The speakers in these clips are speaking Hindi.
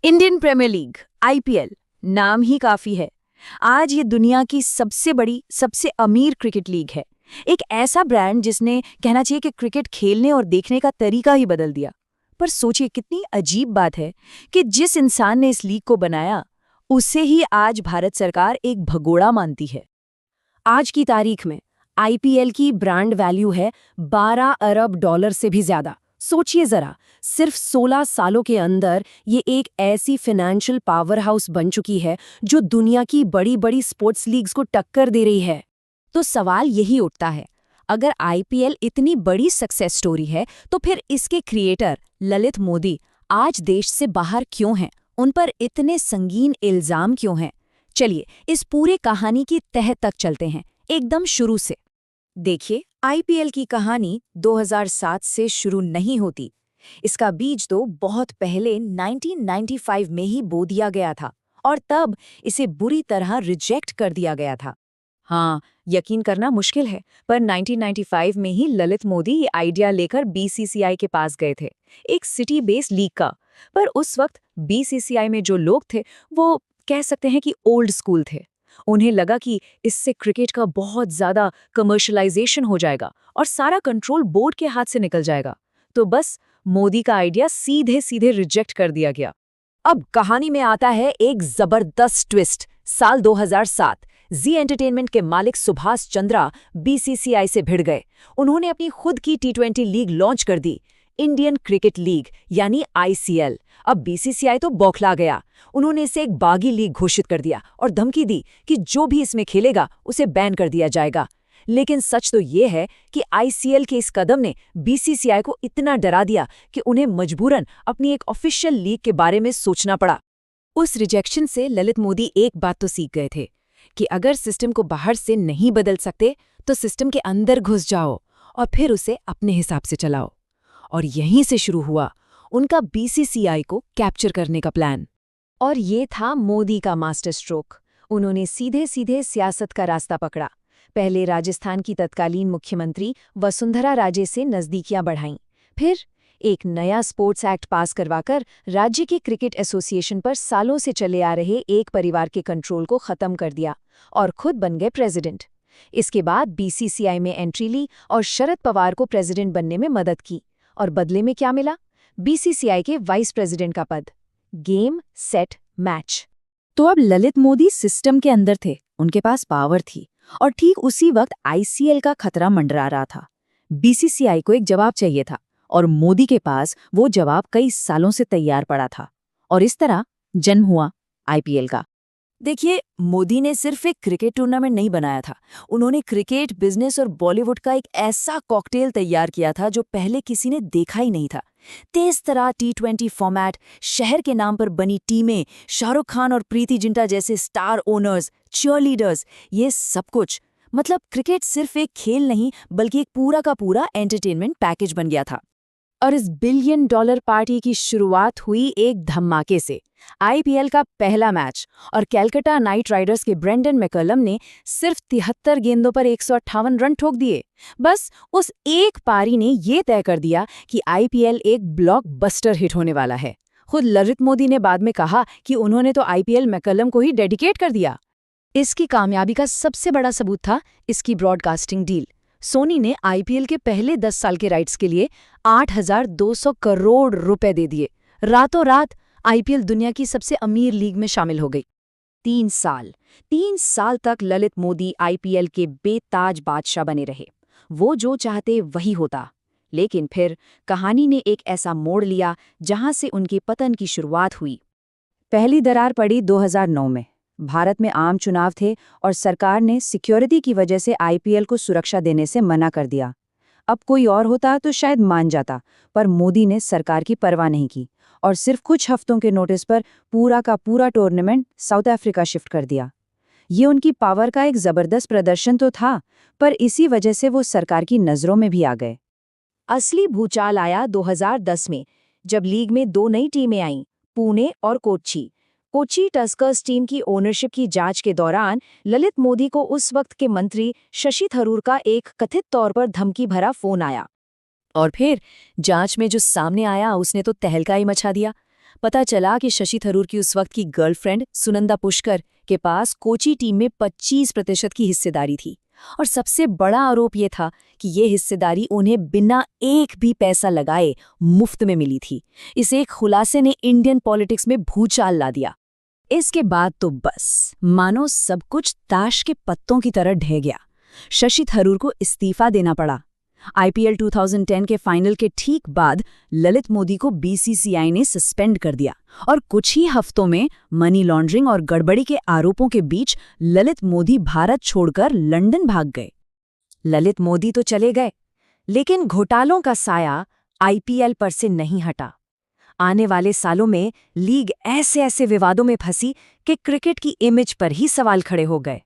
इंडियन प्रीमियर लीग आईपीएल नाम ही काफी है। आज ये दुनिया की सबसे बड़ी सबसे अमीर क्रिकेट लीग है। एक ऐसा ब्रांड जिसने कहना चाहिए कि क्रिकेट खेलने और देखने का तरीका ही बदल दिया। पर सोचिए कितनी अजीब बात है कि जिस इंसान ने इस लीग को बनाया उसे ही आज भारत सरकार एक भगोड़ा मानती है। आज की तारीख में आईपीएल की ब्रांड वैल्यू है 12 अरब डॉलर से भी ज्यादा। सोचिए जरा, सिर्फ 16 सालों के अंदर ये एक ऐसी फाइनेंशियल पावर हाउस बन चुकी है जो दुनिया की बड़ी बड़ी स्पोर्ट्स लीग्स को टक्कर दे रही है। तो सवाल यही उठता है, अगर आईपीएल इतनी बड़ी सक्सेस स्टोरी है तो फिर इसके क्रिएटर ललित मोदी आज देश से बाहर क्यों हैं? उन पर इतने संगीन इल्जाम क्यों हैं? चलिए इस पूरे कहानी की तह तक चलते हैं, एकदम शुरू से। देखिए, आईपीएल की कहानी 2007 से शुरू नहीं होती। इसका बीज तो बहुत पहले 1995 में ही बो दिया गया था और तब इसे बुरी तरह रिजेक्ट कर दिया गया था। हाँ, यकीन करना मुश्किल है, पर 1995 में ही ललित मोदी ये आइडिया लेकर बीसीसीआई के पास गए थे, एक सिटी बेस्ड लीग का। पर उस वक्त बीसीसीआई में जो लोग थे वो कह सकते हैं कि ओल्ड स्कूल थे। उन्हें लगा कि इससे क्रिकेट का बहुत ज्यादा कमर्शलाइजेशन हो जाएगा और सारा कंट्रोल बोर्ड के हाथ से निकल जाएगा। तो बस मोदी का आइडिया सीधे सीधे रिजेक्ट कर दिया गया। अब कहानी में आता है एक जबरदस्त ट्विस्ट। साल 2007 जी एंटरटेनमेंट के मालिक सुभाष चंद्रा बीसीसीआई से भिड़ गए। उन्होंने अपनी खुद की टी20 लीग लॉन्च कर दी, इंडियन क्रिकेट लीग यानी आईसीएल। अब बीसीसीआई तो बौखला गया। उन्होंने इसे एक बागी लीग घोषित कर दिया और धमकी दी कि जो भी इसमें खेलेगा उसे बैन कर दिया जाएगा। लेकिन सच तो ये है कि आईसीएल के इस कदम ने बीसीसीआई को इतना डरा दिया कि उन्हें मजबूरन अपनी एक ऑफिशियल लीग के बारे में सोचना पड़ा। उस रिजेक्शन से ललित मोदी एक बात तो सीख गए थे कि अगर सिस्टम को बाहर से नहीं बदल सकते तो सिस्टम के अंदर घुस जाओ और फिर उसे अपने हिसाब से चलाओ। और यहीं से शुरू हुआ उनका बीसीसीआई को कैप्चर करने का प्लान। और ये था मोदी का मास्टर स्ट्रोक। उन्होंने सीधे सीधे सियासत का रास्ता पकड़ा। पहले राजस्थान की तत्कालीन मुख्यमंत्री वसुंधरा राजे से नज़दीकियां बढ़ाईं। फिर एक नया स्पोर्ट्स एक्ट पास करवाकर राज्य के क्रिकेट एसोसिएशन पर सालों से चले आ रहे एक परिवार के कंट्रोल को खत्म कर दिया और खुद बन गए प्रेसिडेंट। इसके बाद बीसीसीआई में एंट्री ली और शरद पवार को प्रेसिडेंट बनने में मदद की। और बदले में क्या मिला? बीसीसीआई के वाइस प्रेसिडेंट का पद। Game set match. तो अब ललित मोदी सिस्टम के अंदर थे, उनके पास पावर थी और ठीक उसी वक्त आईसीएल का खतरा मंडरा रहा था। बीसीसीआई को एक जवाब चाहिए था और मोदी के पास वो जवाब कई सालों से तैयार पड़ा था। और इस तरह जन्म हुआ आईपीएल का। देखिए, मोदी ने सिर्फ एक क्रिकेट टूर्नामेंट नहीं बनाया था, उन्होंने क्रिकेट, बिजनेस और बॉलीवुड का एक ऐसा कॉकटेल तैयार किया था जो पहले किसी ने देखा ही नहीं था। तेज तरह टी20 फॉर्मेट, शहर के नाम पर बनी टीमें, शाहरुख खान और प्रीति जिंटा जैसे स्टार ओनर्स, चीयरलीडर्स, ये सब कुछ। मतलब क्रिकेट सिर्फ एक खेल नहीं बल्कि एक पूरा का पूरा एंटरटेनमेंट पैकेज बन गया था। और इस बिलियन डॉलर पार्टी की शुरुआत हुई एक धमाके से। आईपीएल का पहला मैच और कैलकाटा नाइट राइडर्स के ब्रेंडन मैकलम ने सिर्फ 73 गेंदों पर 158 रन ठोक दिए। बस उस एक पारी ने ये तय कर दिया कि आईपीएल एक ब्लॉकबस्टर हिट होने वाला है। खुद ललित मोदी ने बाद में कहा कि उन्होंने तो आईपीएल मैकलम को ही डेडिकेट कर दिया। इसकी कामयाबी का सबसे बड़ा सबूत था इसकी ब्रॉडकास्टिंग डील। सोनी ने आईपीएल के पहले 10 साल के राइट्स के लिए 8,200 करोड़ रुपए दे दिए। रातों रात आईपीएल दुनिया की सबसे अमीर लीग में शामिल हो गई। 3 साल तक ललित मोदी आईपीएल के बेताज बादशाह बने रहे। वो जो चाहते वही होता। लेकिन फिर कहानी ने एक ऐसा मोड़ लिया जहां से उनके पतन की शुरुआत हुई। पहली दरार पड़ी 2009 में। भारत में आम चुनाव थे और सरकार ने सिक्योरिटी की वजह से आईपीएल को सुरक्षा देने से मना कर दिया। अब कोई और होता तो शायद मान जाता, पर मोदी ने सरकार की परवाह नहीं की और सिर्फ कुछ हफ्तों के नोटिस पर पूरा का पूरा टूर्नामेंट साउथ अफ्रीका शिफ्ट कर दिया। ये उनकी पावर का एक जबरदस्त प्रदर्शन तो था, पर इसी वजह से वो सरकार की नज़रों में भी आ गए। असली भूचाल आया 2010 में, जब लीग में 2 नई टीमें आईं, पुणे और कोच्चि टस्कर्स टीम की ओनरशिप की जांच के दौरान ललित मोदी को उस वक्त के मंत्री शशि थरूर का एक कथित तौर पर धमकी भरा फोन आया। और फिर जांच में जो सामने आया उसने तो तहलका ही मचा दिया। पता चला कि शशि थरूर की उस वक्त की गर्लफ्रेंड सुनंदा पुष्कर के पास कोची टीम में 25% की हिस्सेदारी थी। और सबसे बड़ा आरोप ये था कि ये हिस्सेदारी उन्हें बिना एक भी पैसा लगाए मुफ्त में मिली थी। इस एक खुलासे ने इंडियन पॉलिटिक्स में भूचाल ला दिया। इसके बाद तो बस मानो सब कुछ ताश के पत्तों की तरह ढह गया। शशि थरूर को इस्तीफा देना पड़ा। आईपीएल 2010 के फाइनल के ठीक बाद ललित मोदी को बीसीसीआई ने सस्पेंड कर दिया और कुछ ही हफ्तों में मनी लॉन्ड्रिंग और गड़बड़ी के आरोपों के बीच ललित मोदी भारत छोड़कर लंदन भाग गए। ललित मोदी तो चले गए, लेकिन घोटालों का साया आईपीएल पर से नहीं हटा। आने वाले सालों में लीग ऐसे ऐसे विवादों में फंसी कि क्रिकेट की इमेज पर ही सवाल खड़े हो गए।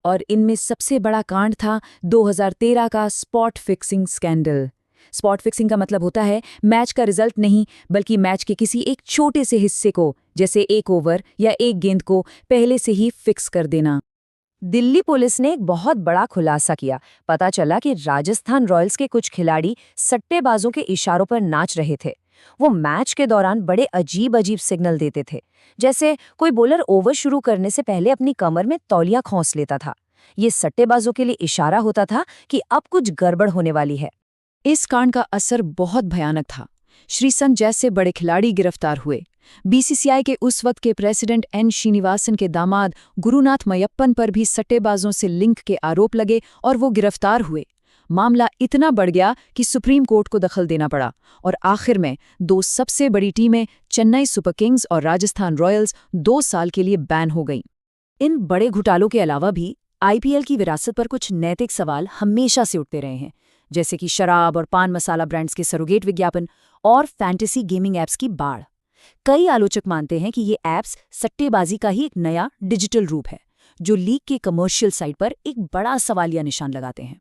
और इनमें सबसे बड़ा कांड था 2013 का spot fixing scandal. Spot fixing का मतलब होता है मैच का रिजल्ट नहीं, बल्कि मैच के किसी एक छोटे से हिस्से को, जैसे एक ओवर या एक गेंद को, पहले से ही फिक्स कर देना। दिल्ली पुलिस ने एक बहुत बड़ा खुलासा किया। पता चला कि राजस्थान रॉयल्स के कुछ खिलाड़ी सट्टेबाजों के इशारों पर नाच रहे थे। वो मैच के दौरान बड़े अजीब अजीब सिग्नल देते थे, जैसे कोई बॉलर ओवर शुरू करने से पहले अपनी कमर में तौलिया खोंस लेता था। ये सट्टेबाजों के लिए इशारा होता था कि अब कुछ गड़बड़ होने वाली है। इस कांड का असर बहुत भयानक था। श्रीसंत जैसे बड़े खिलाड़ी गिरफ्तार हुए। बीसीसीआई के उस वक्त के प्रेसिडेंट एन श्रीनिवासन के दामाद गुरुनाथ मयप्पन पर भी सट्टेबाजों से लिंक के आरोप लगे और वो गिरफ्तार हुए। मामला इतना बढ़ गया कि सुप्रीम कोर्ट को दखल देना पड़ा और आखिर में दो सबसे बड़ी टीमें चेन्नई सुपर किंग्स और राजस्थान रॉयल्स 2 साल के लिए बैन हो गईं। इन बड़े घोटालों के अलावा भी आईपीएल की विरासत पर कुछ नैतिक सवाल हमेशा से उठते रहे हैं, जैसे कि शराब और पान मसाला ब्रांड्स के सरोगेट विज्ञापन और फैंटेसी गेमिंग ऐप्स की बाढ़। कई आलोचक मानते हैं कि ये ऐप्स सट्टेबाजी का ही एक नया डिजिटल रूप है, जो लीग के कमर्शियल साइड पर एक बड़ा सवालिया निशान लगाते हैं।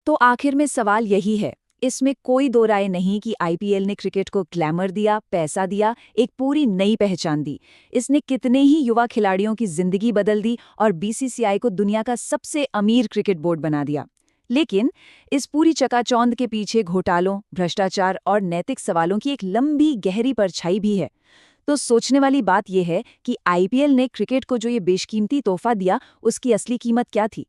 तो आखिर में सवाल यही है, इसमें कोई दो राय नहीं कि आईपीएल ने क्रिकेट को ग्लैमर दिया, पैसा दिया, एक पूरी नई पहचान दी। इसने कितने ही युवा खिलाड़ियों की जिंदगी बदल दी और बीसीसीआई को दुनिया का सबसे अमीर क्रिकेट बोर्ड बना दिया। लेकिन इस पूरी चकाचौंध के पीछे घोटालों, भ्रष्टाचार और नैतिक सवालों की एक लंबी गहरी परछाई भी है। तो सोचने वाली बात यह है कि आईपीएल ने क्रिकेट को जो ये बेशकीमती तोहफा दिया, उसकी असली कीमत क्या थी?